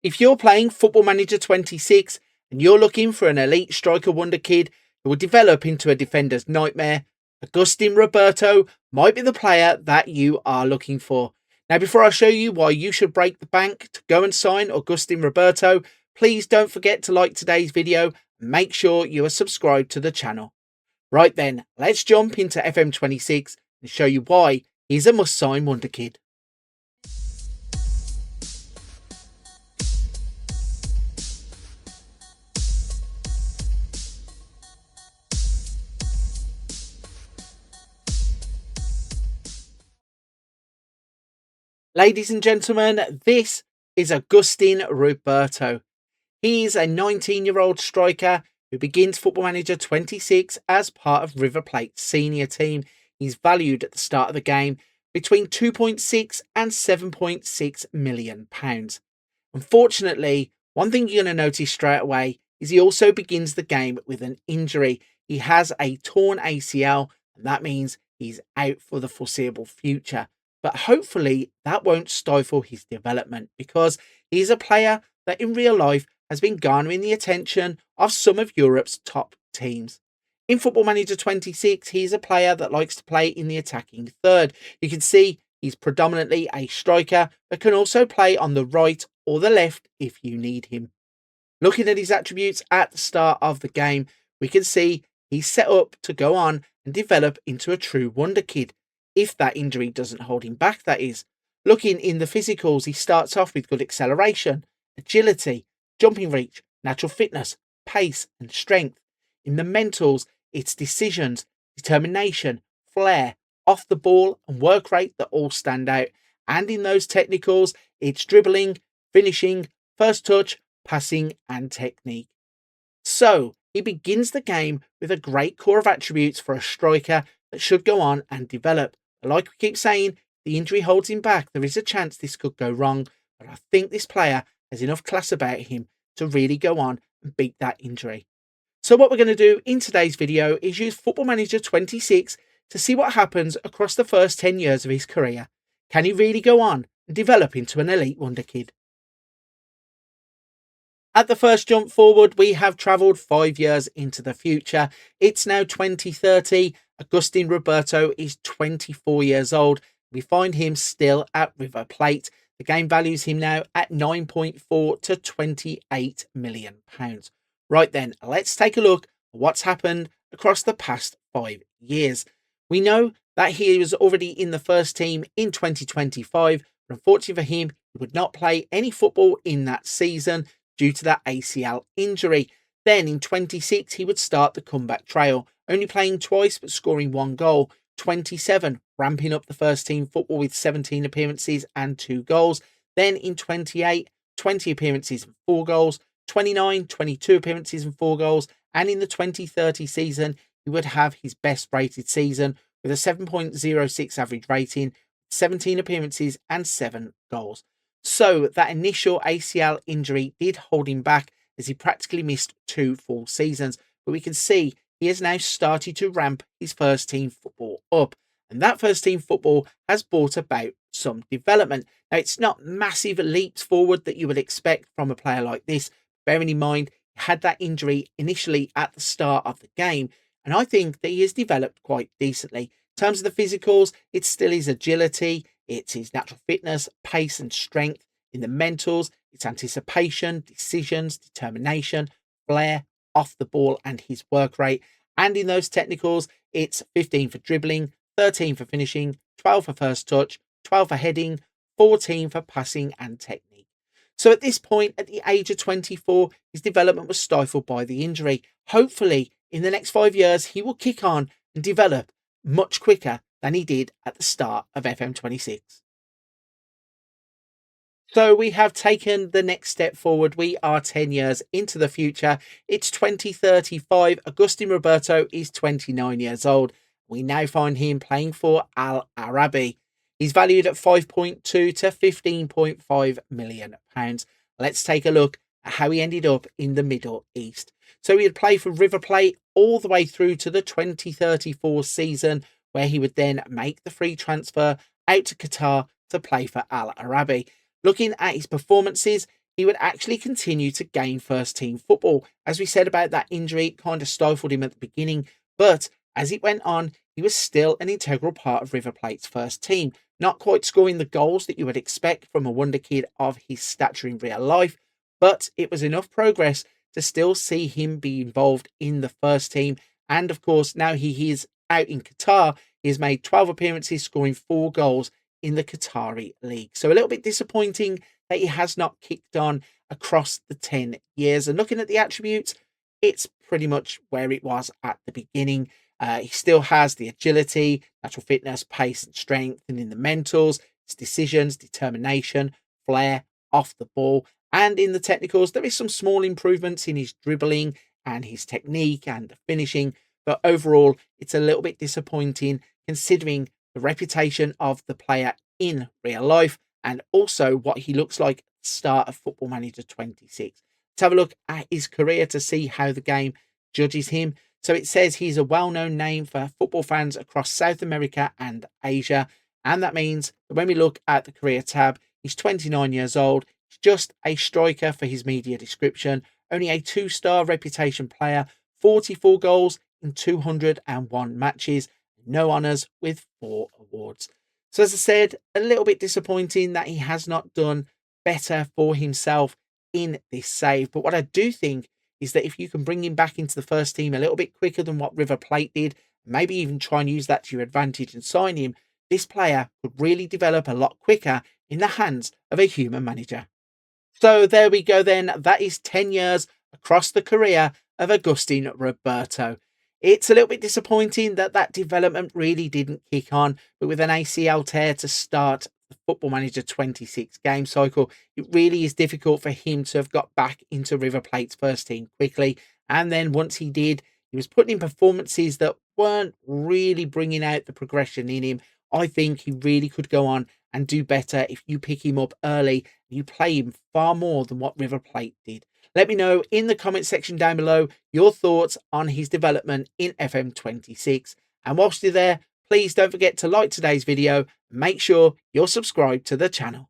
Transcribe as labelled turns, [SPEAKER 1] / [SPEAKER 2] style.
[SPEAKER 1] If you're playing Football Manager 26 and you're looking for an elite striker wonderkid who will develop into a defender's nightmare, Agustin Ruberto might be the player that you are looking for. Now, before I show you why you should break the bank to go and sign Agustin Ruberto, please don't forget to like today's video and make sure you are subscribed to the channel. Right then, let's jump into FM26 and show you why he's a must-sign wonderkid. Ladies and gentlemen, this is Agustin Ruberto. He's a 19-year-old striker who begins Football Manager 26 as part of River Plate's senior team. He's valued at the start of the game between 2.6 and 7.6 million pounds. Unfortunately, one thing you're going to notice straight away is he also begins the game with an injury. He has a torn ACL, and that means he's out for the foreseeable future. But hopefully that won't stifle his development, because he's a player that in real life has been garnering the attention of some of Europe's top teams. In Football Manager 26, he's a player that likes to play in the attacking third. You can see he's predominantly a striker, but can also play on the right or the left if you need him. Looking at his attributes at the start of the game, we can see he's set up to go on and develop into a true wonderkid. If that injury doesn't hold him back, that is. Looking in the physicals, he starts off with good acceleration, agility, jumping reach, natural fitness, pace and strength. In the mentals, it's decisions, determination, flair, off the ball and work rate that all stand out. And in those technicals, it's dribbling, finishing, first touch, passing and technique. So he begins the game with a great core of attributes for a striker that should go on and develop. Like we keep saying, the injury holds him back. There is a chance this could go wrong, but I think this player has enough class about him to really go on and beat that injury. So what we're going to do in today's video is use Football Manager 26 to see what happens across the first 10 years of his career. Can he really go on and develop into an elite wonderkid? At the first jump forward, we have travelled 5 years into the future. It's now 2030. Agustin Ruberto is 24 years old. We find him still at River Plate. The game values him now at 9.4 to 28 million pounds. Right then, let's take a look at what's happened across the past 5 years. We know that he was already in the first team in 2025, but unfortunately for him, he would not play any football in that season due to that ACL injury. Then in 26, he would start the comeback trail, only playing twice but scoring 1 goal. 27, ramping up the first team football with 17 appearances and 2 goals. Then in 28, 20 appearances and 4 goals. 29, 22 appearances and 4 goals. And in the 2030 season, he would have his best rated season with a 7.06 average rating, 17 appearances and 7 goals. So that initial ACL injury did hold him back, as he practically missed 2 full seasons. But we can see he has now started to ramp his first team football up. And that first team football has brought about some development. Now, it's not massive leaps forward that you would expect from a player like this. Bearing in mind, he had that injury initially at the start of the game. And I think that he has developed quite decently. In terms of the physicals, it's still his agility, it's his natural fitness, pace and strength. In the mentals, it's anticipation, decisions, determination, flair, off the ball and his work rate. And in those technicals, it's 15 for dribbling, 13 for finishing, 12 for first touch, 12 for heading, 14 for passing and technique. So at this point, at the age of 24, his development was stifled by the injury. Hopefully, in the next 5 years, he will kick on and develop much quicker than he did at the start of FM26. So we have taken the next step forward. We are 10 years into the future. It's 2035. Agustin Ruberto is 29 years old. We now find him playing for Al Arabi. He's valued at 5.2 to 15.5 million pounds. Let's take a look at how he ended up in the Middle East. So he had played for River Plate all the way through to the 2034 season, where he would then make the free transfer out to Qatar to play for Al Arabi. Looking at his performances, he would actually continue to gain first team football. As we said about that injury, it kind of stifled him at the beginning, but as it went on, he was still an integral part of River Plate's first team. Not quite scoring the goals that you would expect from a Wonderkid of his stature in real life, but it was enough progress to still see him be involved in the first team. And of course, now he is out in Qatar. He has made 12 appearances, scoring 4 goals in the Qatari league. So a little bit disappointing that he has not kicked on across the 10 years. And looking at the attributes, it's pretty much where it was at the beginning. He still has the agility, natural fitness, pace and strength, and in the mentals, his decisions, determination, flair off the ball. And in the technicals, there is some small improvements in his dribbling and his technique and the finishing. But overall, it's a little bit disappointing considering the reputation of the player in real life and also what he looks like at the start of Football Manager 26. Let's have a look at his career to see how the game judges him. So it says he's a well-known name for football fans across South America and Asia. And that means that when we look at the career tab, he's 29 years old. He's just a striker for his media description. Only a 2-star reputation player. 44 goals in 201 matches. No honours with 4 awards. So as I said, a little bit disappointing that he has not done better for himself in this save. But what I do think is that if you can bring him back into the first team a little bit quicker than what River Plate did, maybe even try and use that to your advantage and sign him, this player could really develop a lot quicker in the hands of a human manager. So there we go then. That is 10 years across the career of Agustin Ruberto. It's a little bit disappointing that that development really didn't kick on, but with an ACL tear to start the Football Manager 26 game cycle, it really is difficult for him to have got back into River Plate's first team quickly. And then once he did, he was putting in performances that weren't really bringing out the progression in him. I think he really could go on and do better if you pick him up early and you play him far more than what River Plate did. Let me know in the comment section down below your thoughts on his development in FM26. And whilst you're there, please don't forget to like today's video and make sure you're subscribed to the channel.